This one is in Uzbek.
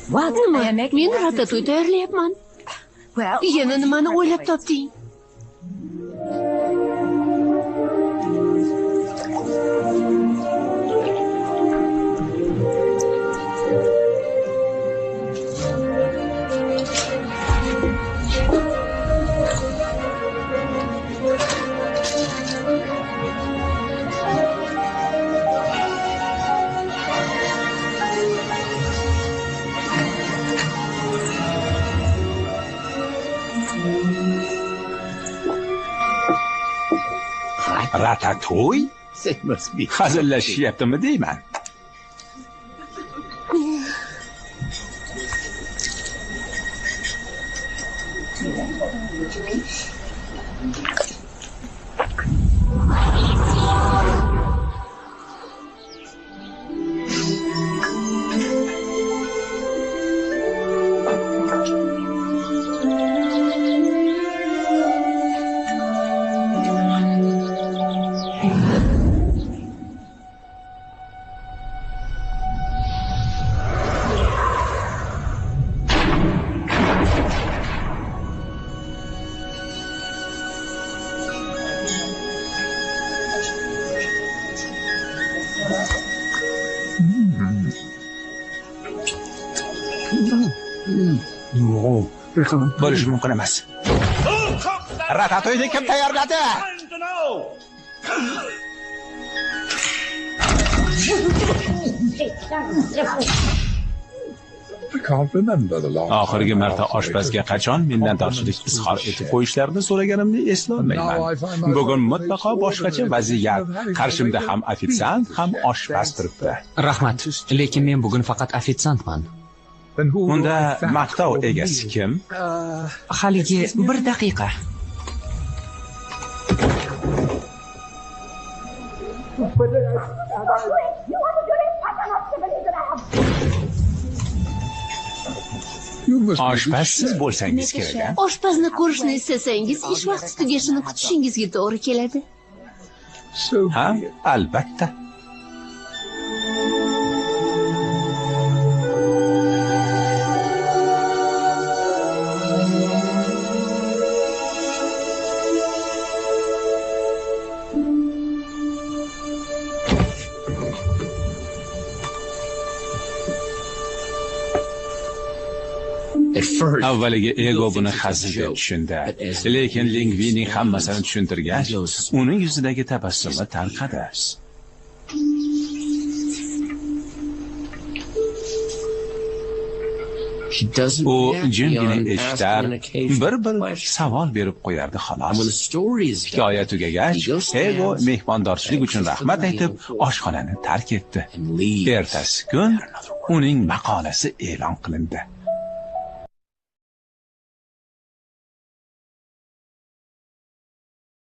Nima? Men ratatuy tayyorlayapman. Yana nimani o'ylab topding? Ratatuy? Hazillashyaptimi deyman. Bo'lishi mumkin emas. Ratatuyni kim tayyorladi? Oxirgi marta oshpazga qachon minnatdorchilik izhor etib qo'yishlarini so'raganimni eslolmayman. Bugun mutlaqo boshqacha vaziyat. Qarshimda ham ofitsiant, ham oshpaz turibdi. Rahmat, lekin men bugun faqat ofitsiantman. Unda maqtov egasi kim? Haligi bir daqiqa. Oshpazsiz bo'lsangiz kerak. Oshpazni ko'rishni istasangiz, ish vaqti tugashini kutishingizga to'g'ri keladi. Ha, albatta. Avvaliga ego buni hazilga tushundi, lekin Lingvining hammasini tushuntirgach, uning yuzidagi tabassumni tarqadi. U jimgina eshitar, bir savol berib qo'yardi xolos. Hikoya tugagach, ego mehmondorchilik uchun rahmat aytib, oshxonani tark etdi. Ertasi kun uning maqolasi e'lon qilindi.